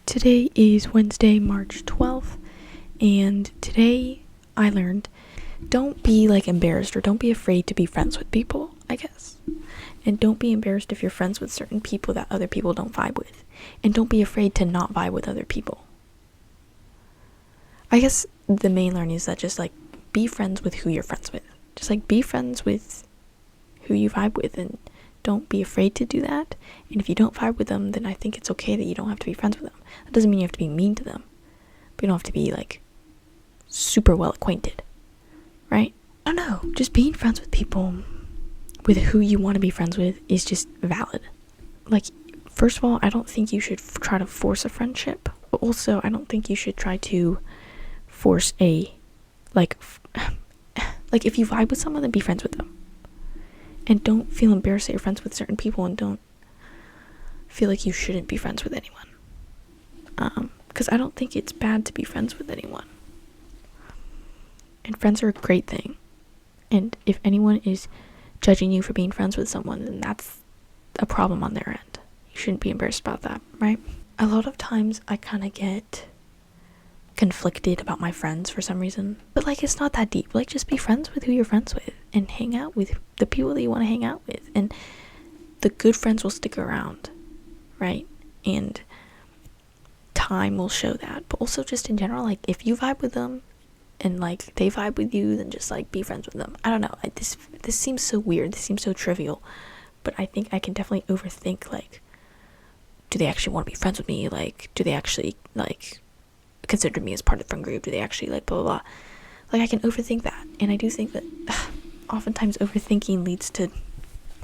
Today is Wednesday, March 12th, and today I learned don't be embarrassed or don't be afraid to be friends with people, I guess. And don't be embarrassed if you're friends with certain people that other people don't vibe with. And don't be afraid to not vibe with other people. I guess the main learning is that just be friends with who you're friends with. Just be friends with who you vibe with and don't be afraid to do that. And if you don't vibe with them, then I think it's okay that you don't have to be friends with them. That doesn't mean you have to be mean to them, but you don't have to be super well acquainted, right? I don't know, just being friends with people with who you want to be friends with is just valid. First of all, I don't think you should try to force a friendship, but also I don't think you should try to force if you vibe with someone, then be friends with them. And don't feel embarrassed that you're friends with certain people, and don't feel like you shouldn't be friends with anyone. Because I don't think it's bad to be friends with anyone. And friends are a great thing. And if anyone is judging you for being friends with someone, then that's a problem on their end. You shouldn't be embarrassed about that, right? A lot of times I kind of get conflicted about my friends for some reason, but it's not that deep. Just be friends with who you're friends with and hang out with the people that you want to hang out with, and the good friends will stick around, right? And time will show that. But also just in general, if you vibe with them and they vibe with you, then just be friends with them. I don't know, this seems so weird, this seems so trivial, but I think I can definitely overthink do they actually want to be friends with me? Do they actually consider me as part of the friend group? Do they actually blah blah blah? I can overthink that, and I do think that oftentimes overthinking leads to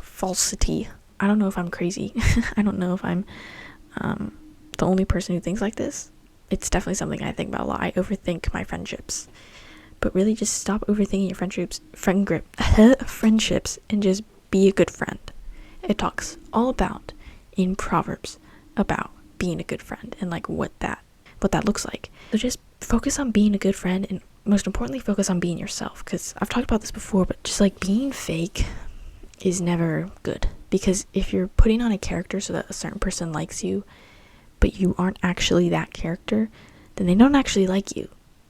falsity. I don't know if I'm crazy. I don't know if I'm the only person who thinks like this. It's definitely something I think about a lot. I overthink my friendships, but really just stop overthinking your friendships and just be a good friend. It talks all about in Proverbs about being a good friend and what that looks like. So just focus on being a good friend, and most importantly, focus on being yourself, because I've talked about this before, but just being fake is never good, because if you're putting on a character so that a certain person likes you, but you aren't actually that character, then they don't actually like you.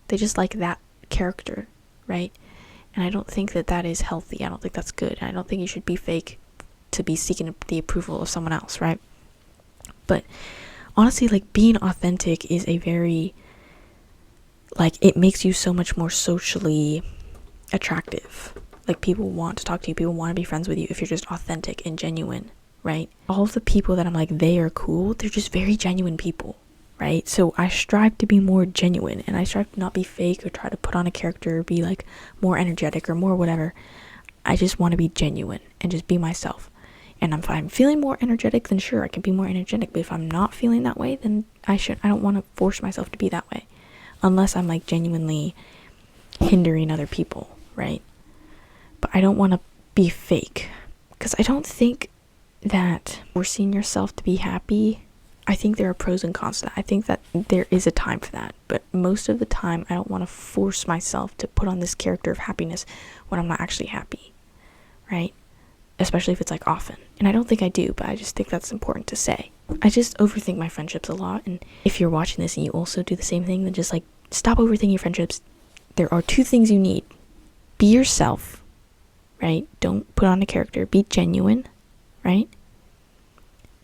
They just like that character, right? And I don't think that is healthy. I don't think that's good. I don't think you should be fake to be seeking the approval of someone else, right? But honestly, being authentic is a very, it makes you so much more socially attractive. People want to talk to you, people want to be friends with you if you're just authentic and genuine, right? All of the people that I'm they are cool, they're just very genuine people, right? So I strive to be more genuine, and I strive to not be fake or try to put on a character or be more energetic or more whatever. I just want to be genuine and just be myself. And if I'm feeling more energetic, then sure, I can be more energetic. But if I'm not feeling that way, then I don't want to force myself to be that way. Unless I'm genuinely hindering other people, right? But I don't want to be fake. Because I don't think that forcing yourself to be happy, I think there are pros and cons to that. I think that there is a time for that. But most of the time, I don't want to force myself to put on this character of happiness when I'm not actually happy, right? Especially if it's often. And I don't think I do, but I just think that's important to say. I just overthink my friendships a lot, and if you're watching this and you also do the same thing, then just stop overthinking your friendships. There are two things you need. Be yourself, right? Don't put on a character. Be genuine, right?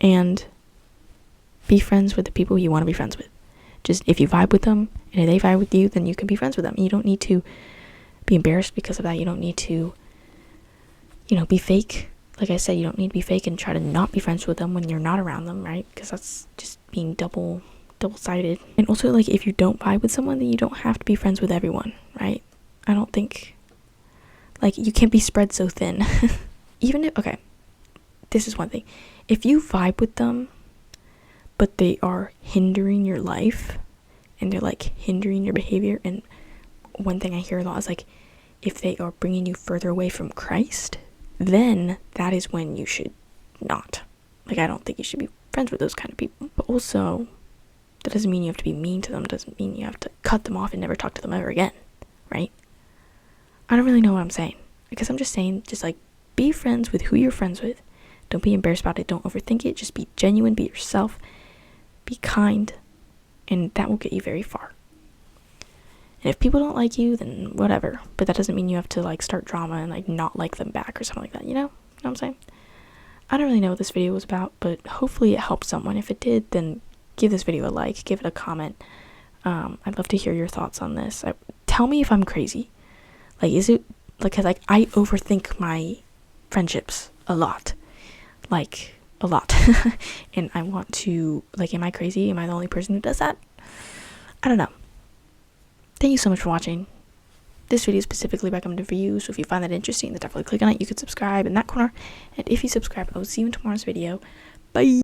And be friends with the people you want to be friends with. Just if you vibe with them and if they vibe with you, then you can be friends with them. You don't need to be embarrassed because of that. You don't need to be fake. Like I said, you don't need to be fake and try to not be friends with them when you're not around them, right? Because that's just being double-sided. And also, if you don't vibe with someone, then you don't have to be friends with everyone, right? I don't think, you can't be spread so thin. Even if, okay, this is one thing. If you vibe with them, but they are hindering your life, and they're, hindering your behavior, and one thing I hear a lot is, if they are bringing you further away from Christ, then that is when you should not. I don't think you should be friends with those kind of people. But also, that doesn't mean you have to be mean to them. It doesn't mean you have to cut them off and never talk to them ever again, right? I don't really know what I'm saying. Because I'm just saying, be friends with who you're friends with. Don't be embarrassed about it. Don't overthink it. Just be genuine. Be yourself. Be kind. and that will get you very far. And if people don't like you, then whatever, but that doesn't mean you have to like start drama and like not like them back or something like that, you know what I'm saying? I don't really know what this video was about, but hopefully it helped someone. If it did, then give this video a like, give it a comment. I'd love to hear your thoughts on this. Tell me if I'm crazy. Like, is it like, cause like I overthink my friendships a lot, like a lot. And I want to, like, am I crazy? Am I the only person who does that? I don't know. Thank you so much for watching. This video is specifically recommended for you, so if you find that interesting, then definitely click on it. You could subscribe in that corner, and if you subscribe, I will see you in tomorrow's video. Bye.